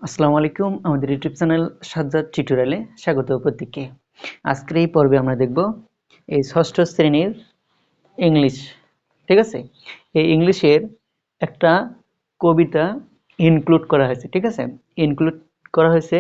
আসসালামু আলাইকুম আমাদের ইউটিউব চ্যানেল সাজ্জাদ টিউটোরিয়ালে স্বাগত প্রত্যেককে। আজকের এই পর্বে আমরা দেখব এই ষষ্ঠ শ্রেণীর ইংলিশ। ঠিক আছে, এই ইংলিশের একটা কবিতা ইনক্লুড করা হয়েছে। ঠিক আছে, ইনক্লুড করা হয়েছে,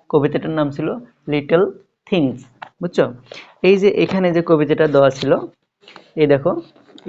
কবিতাটার নাম ছিল লিটল থিংস। বুঝছো, এই যে এখানে যে কবিতাটা দেওয়া ছিল, এই দেখো,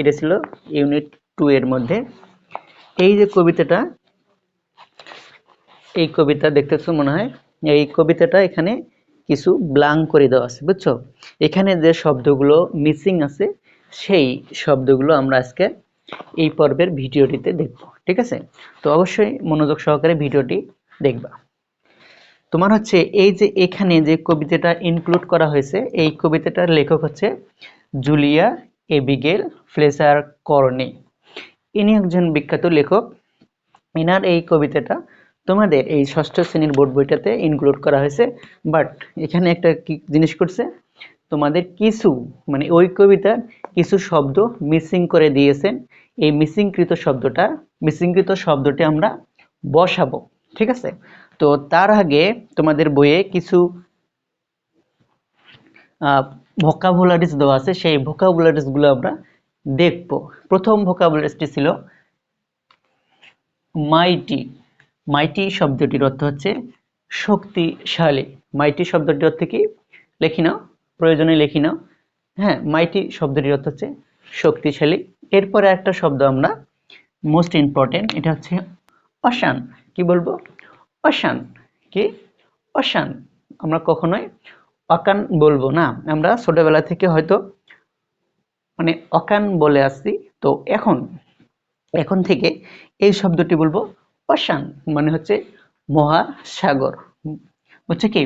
এটা ছিল ইউনিট 2 এর মধ্যে। এই যে কবিতাটা, এই কবিতা দেখতেছো মনে হয়, এই কবিতাটা এখানে কিছু ব্ল্যাঙ্ক করে দেওয়া আছে। বুঝছো, এখানে যে শব্দগুলো মিসিং আছে সেই শব্দগুলো আমরা আজকে এই পর্বের ভিডিওটিতে দেখব। ঠিক আছে, তো অবশ্যই মনোযোগ সহকারে ভিডিওটি দেখবা। তোমার হচ্ছে এই যে এখানে যে কবিতাটা ইনক্লুড করা হয়েছে, এই কবিতাটার লেখক হচ্ছে জুলিয়া এবিগেল ফ্লেচার কর্নি। ইনি একজন বিখ্যাত লেখক। ইনার এই কবিতাটা তোমাদের এই ষষ্ঠ শ্রেণীর বোর্ড বইটাতে ইনক্লুড করা হয়েছে, বাট এখানে একটা কি জিনিস করছে, তোমাদের কিছু মানে ওই কবিতার কিছু শব্দ মিসিং করে দিয়েছেন। এই মিসিংকৃত শব্দটি আমরা বসাবো। ঠিক আছে, তো তার আগে তোমাদের বইয়ে কিছু ভোকাবুলারিজ দেওয়া আছে, সেই ভোকাবুলারিজ গুলো আমরা দেখব। প্রথম ভোকাবুলারিজটি ছিল মাইটি। মাইটি শব্দটির অর্থ হচ্ছে শক্তিশালী। মাইটি শব্দটির অর্থ কি লিখি নাও, প্রয়োজনে লিখি নাও। হ্যাঁ, মাইটি শব্দটির অর্থ হচ্ছে শক্তিশালী। এরপরে একটা শব্দ আমরা মোস্ট ইম্পর্টেন্ট, এটা হচ্ছে অশান। কি বলবো? অশান। কি? অশান। আমরা কখনোই অকান বলবো না। আমরা ছোটবেলা থেকে হয়তো মানে অকান বলে আসছি, তো এখন থেকে এই শব্দটি বলবো অশান, মানে হচ্ছে মহাসাগর। হচ্ছে কি,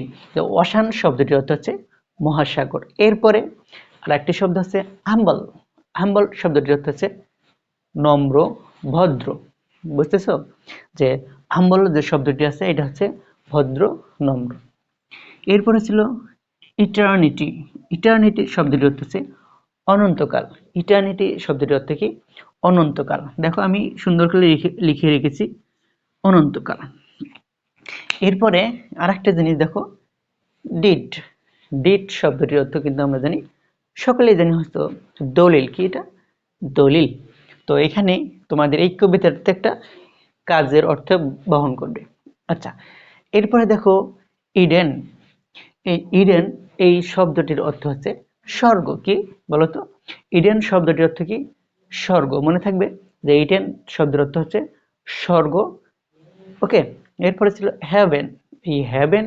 অশান শব্দটির অর্থ হচ্ছে মহাসাগর। এরপরে আরেকটি শব্দ হচ্ছে হাম্বল। হাম্বল শব্দটির অর্থ হচ্ছে নম্র, ভদ্র। বুঝতেছো যে হাম্বল যে শব্দটি আছে এটা হচ্ছে ভদ্র, নম্র। এরপরে ছিল ইটার্নিটি। ইটার্নিটি শব্দটির অর্থ হচ্ছে অনন্তকাল। ইটার্নিটি শব্দটির অর্থ কি? অনন্তকাল। দেখো আমি সুন্দর করে লিখে রেখেছি অনন্তকাল। এরপরে আরেকটা জিনিস দেখো, ডিড। ডিড শব্দটির অর্থ কিন্তু আমরা জানি, সকলেই জানি হয়তো দলিল। কি এটা? দলিল। তো এখানে তোমাদের এই কবিতাতে একটা কাজের অর্থ বহন করবে। আচ্ছা, এরপরে দেখো ইডেন। এই ইডেন এই শব্দটির অর্থ হচ্ছে স্বর্গ। কি বলতো? ইডেন শব্দটির অর্থ কি? স্বর্গ। মনে থাকবে যে ইডেন শব্দের অর্থ হচ্ছে স্বর্গ। ওকে, এরপরে ছিল হ্যাভেন। এই হ্যাভেন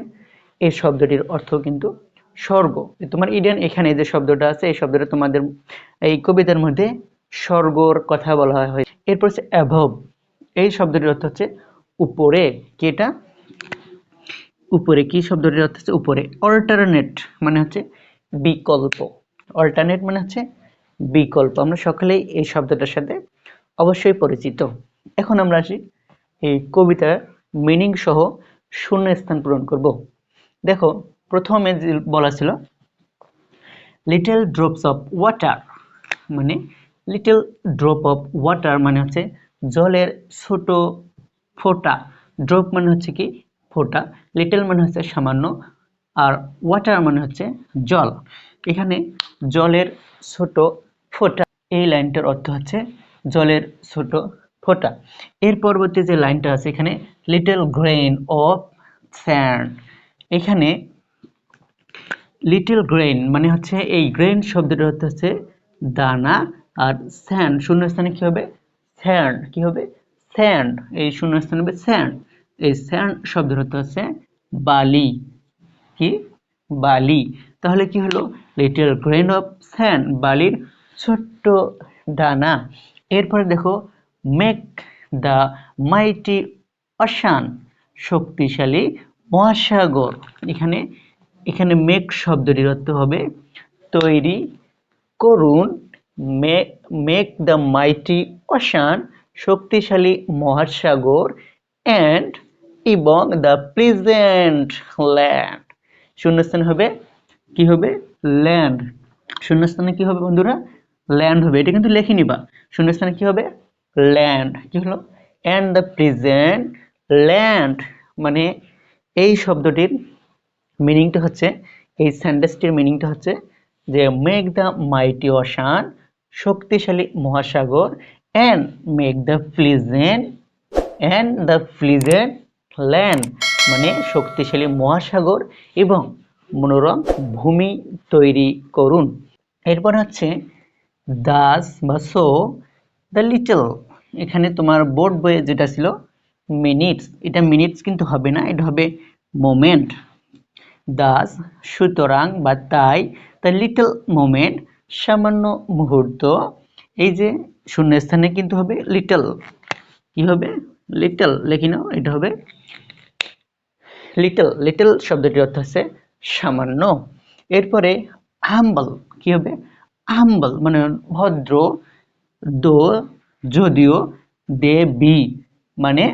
এই শব্দটির অর্থ কিন্তু স্বর্গ। তোমার ইডেন এখানে যে শব্দটা আছে, এই শব্দটা তোমাদের এই কবিতার মধ্যে স্বর্গর কথা বলা হয়। এরপর হচ্ছে অ্যাভব। এই শব্দটির অর্থ হচ্ছে উপরে। কি এটা? উপরে। কি শব্দটির অর্থ হচ্ছে উপরে। অল্টারনেট মানে হচ্ছে বিকল্প। অল্টারনেট মানে হচ্ছে বিকল্প। আমরা সকলেই এই শব্দটার সাথে অবশ্যই পরিচিত। এখন আমরা আসি এই কবিতার মিনিং সহ শূন্য স্থান পূরণ করব। দেখো, প্রথমে যে বলা ছিল লিটল ড্রপস অফ ওয়াটার, মানে লিটল ড্রপ অফ ওয়াটার মানে হচ্ছে জলের ছোট ফোঁটা। ড্রপ মানে হচ্ছে কি? ফোঁটা। লিটল মানে হচ্ছে সামান্য, আর ওয়াটার মানে হচ্ছে জল। এখানে জলের ছোট ফোঁটা, এই লাইনটার অর্থ হচ্ছে জলের ছোট ফোঁটা। এর পরবর্তী যে লাইনটা আছে এখানে, লিটল গ্রেন অফ স্যান্ড। এখানে লিটল গ্রেন মানে হচ্ছে এই গ্রেন শব্দটার অর্থ হচ্ছে দানা, আর স্যান্ড শূন্যস্থানে কি হবে? স্যান্ড। কি হবে? স্যান্ড। এই শূন্যস্থানে হবে স্যান্ড। এই স্যান্ড শব্দের অর্থ হচ্ছে বালি। কি? বালি। তাহলে কি হলো? লিটল গ্রেন অফ স্যান্ড, বালির ছোট্ট দানা। এরপরে দেখো, মেক দ্য মাইটি অশান, শক্তিশালী মহাসাগর। এখানে মেক শব্দটির অর্থ হবে তৈরি করুন। মেক দ্য মাইটি অশান, শক্তিশালী মহাসাগর, অ্যান্ড এবং দ্য প্লেজেন্ট ল্যান্ড। শূন্যস্থানে হবে কি? হবে ল্যান্ড। শূন্যস্থানে কি হবে বন্ধুরা? ল্যান্ড হবে। এটা কিন্তু লিখে নিবা। শূন্যস্থানে কি হবে? ল্যান্ড। কি হলো? অ্যান্ড দ্য প্লেজেন্ট ল্যান্ড মানে এই শব্দটির মিনিংটা হচ্ছে, এই সেন্টেন্সটির মিনিংটা হচ্ছে যে মেক দ্য মাইটি ওশান, শক্তিশালী মহাসাগর, and make the pleasant land, মানে শক্তিশালী মহাসাগর এবং মনোরম ভূমি তৈরি করুন। এরপর হচ্ছে দাস বা সো দ্য লিটল, এখানে তোমার বোর্ড বইয়ে যেটা ছিল মিনিটস, এটা মিনিটস কিন্তু হবে না, এটা হবে মোমেন্ট। দাস সুতরাং বা তাই, দ্য লিটল মোমেন্ট সামান্য মুহূর্ত, এই যে শূন্যস্থানে কিন্তু হবে লিটল, কি হবে লিটল, লেখি নাও, এটা হবে লিটল। লিটল শব্দটির অর্থ হচ্ছে সামান্য। এরপরে হাম্বল, কি হবে হাম্বল মানে ভদ্র, দো যদিও, দে বি মানে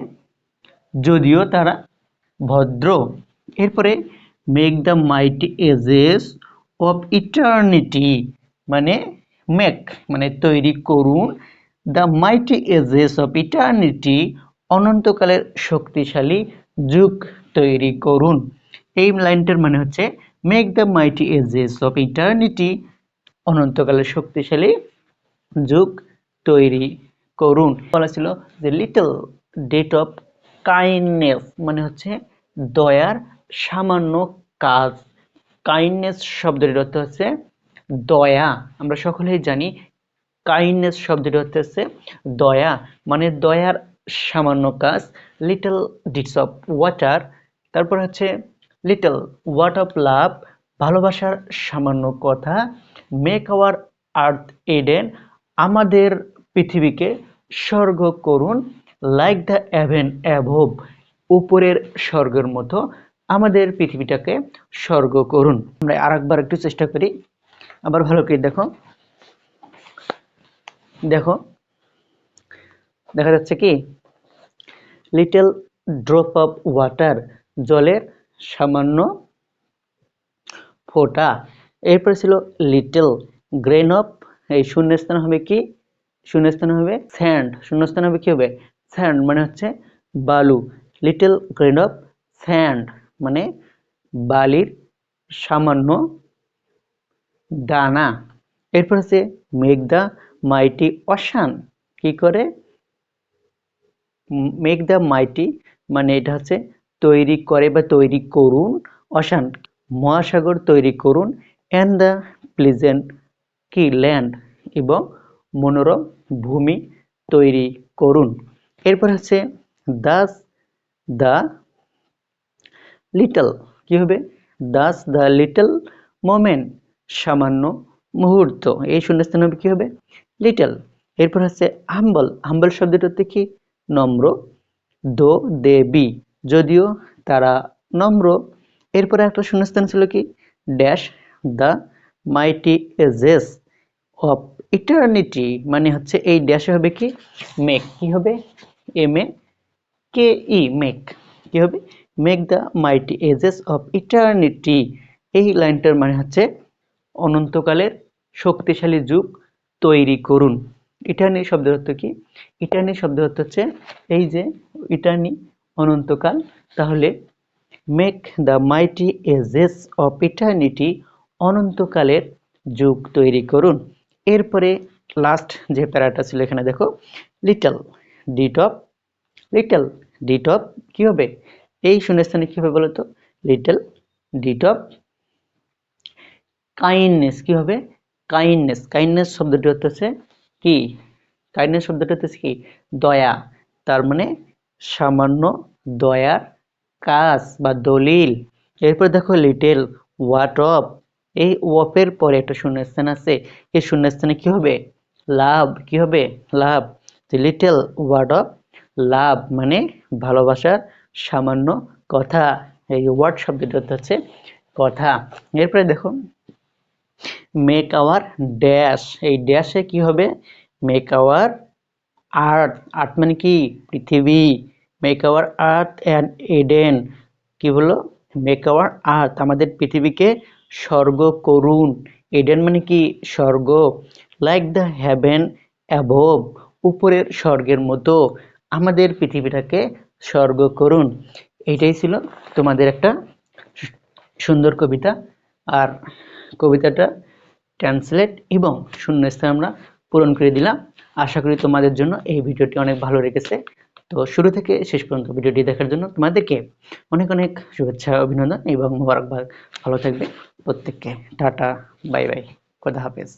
যদিও তারা ভদ্র। এরপরে make the mighty ages of eternity, মানে মেক মানে তৈরি করুন, the mighty ages of eternity অনন্তকালের শক্তিশালী যুগ তৈরি করুন। এই লাইনটার মানে হচ্ছে make the mighty ages of eternity, অনন্তকালের শক্তিশালী যুগ তৈরি করুন। বলা ছিল যে লিটল ডেট অফ কাইন্ডনেস মানে হচ্ছে দয়ার সামান্য কাজ। কাইন্ডনেস শব্দটির অর্থ হচ্ছে দয়া, আমরা সকলেই জানি কাইন্ডনেস শব্দটির অর্থ হচ্ছে দয়া, মানে দয়ার সামান্য কাজ। লিটল ডিটস অফ ওয়াটার, তারপর হচ্ছে লিটল ওয়াট অফ লাভ, ভালোবাসার সামান্য কথা। মেক আওয়ার আর্থ এডেন, আমাদের পৃথিবীকে স্বর্গ করুন। লাইক দ্য অ্যাভেন অ্যাভোভ, উপরের স্বর্গের মতো আমাদের পৃথিবীটাকে স্বর্গ করুন। আমরা আরেকবার একটু চেষ্টা করি, আবার ভালো করে দেখো, দেখো দেখা যাচ্ছে কি লিটল ড্রপ অফ ওয়াটার, জলের সামান্য ফোঁটা। এরপরে ছিল লিটল গ্রেন অফ, এই শূন্যস্থান হবে কি, শূন্যস্থান হবে স্যান্ড, শূন্যস্থান হবে কি হবে স্যান্ড মানে হচ্ছে বালু। লিটল গ্রেন অফ স্যান্ড মানে বালির সামান্য দানা। এরপর হচ্ছে মেক দ্য মাইটি অশান, কি করে মেক দ্য মাইটি মানে এটা হচ্ছে তৈরি করে বা তৈরি করুন, অশান মহাসাগর তৈরি করুন, অ্যান্ড দ্য প্লিজেন্ট কি ল্যান্ড এবং মনোরম ভূমি তৈরি করুন। এরপর হচ্ছে দাস দ্য লিটল, কি হবে দাস দ্য লিটল মোমেন্ট, সামান্য মুহূর্ত, এই শূন্যস্থান হবে কি হবে লিটল। এরপর হচ্ছে হাম্বল, হাম্বল শব্দটা হচ্ছে কি নম্র, দো দে বি যদিও তারা নম্র। এরপরে একটা শূন্যস্থান ছিল কি dash the mighty ages of eternity, মানে হচ্ছে এই ড্যাশে হবে কি মেক, কি হবে M A K E make, কি হবে make the mighty ages of eternity, এই লাইনটার মানে হচ্ছে অনন্তকালের শক্তিশালী যুগ তৈরি করুন। ইটার্নি শব্দের অর্থ কি, ইটার্নি শব্দের অর্থ হচ্ছে এই যে ইটার্নি অনন্তকাল, তাহলে make the mighty ages of eternity অনন্তকালের যুগ তৈরি করুন। এরপরে লাস্ট যে প্যারাটা ছিল এখানে দেখো লিটল ডিট অফ, লিটল ডিট অফ কি হবে এই শূন্যস্থানে কি হবে বলতো লিটল ডিট অফ কাইন্ডনেস, কি হবে কাইন্ডনেস, কাইন্ডনেস শব্দটি অর্থ হচ্ছে কি, কাইন্ডনেস শব্দটি হচ্ছে কি দয়া, তার মানে সামান্য দয়ার কাজ বা দলিল। এরপর দেখো লিটল ওয়াট অফ, এই ওয়াফের পরে একটা শূন্যস্থান আছে, এই শূন্যস্থানে কি হবে লাভ, কি হবে লাভ। লিটল ওয়াট অফ লাভ মানে ভালোবাসার সামান্য কথা, এই ওয়ার্ড শব্দটি অর্থ হচ্ছে কথা। এরপরে দেখো মেক আওয়ার ড্যাশ, এই ড্যাশে কি হবে মেক আওয়ার আর্থ, আর্থ মানে কি পৃথিবী, make our earth and Eden, কি হলো মেক আওয়ার আর্থ আমাদের পৃথিবীকে স্বর্গ করুন, এডেন মানে কি স্বর্গ, লাইক দ্য হেভেন অ্যাবোভ উপরের স্বর্গের মতো আমাদের পৃথিবীটাকে স্বর্গ করুন। এইটাই ছিল তোমাদের একটা সুন্দর কবিতা। আর কবিতাটা ট্রান্সলেট এবং শূন্যস্থান আমরা পূরণ করে দিলাম। আশা করি তোমাদের জন্য এই ভিডিওটি অনেক ভালো লেগেছে। তো শুরু থেকে শেষ পর্যন্ত ভিডিওটি দেখার জন্য তোমাদেরকে অনেক অনেক শুভেচ্ছা, অভিনন্দন এবং মোবারকবাদ। ভালো থাকবে প্রত্যেককে। টাটা, বাই বাই, খোদা হাফেজ।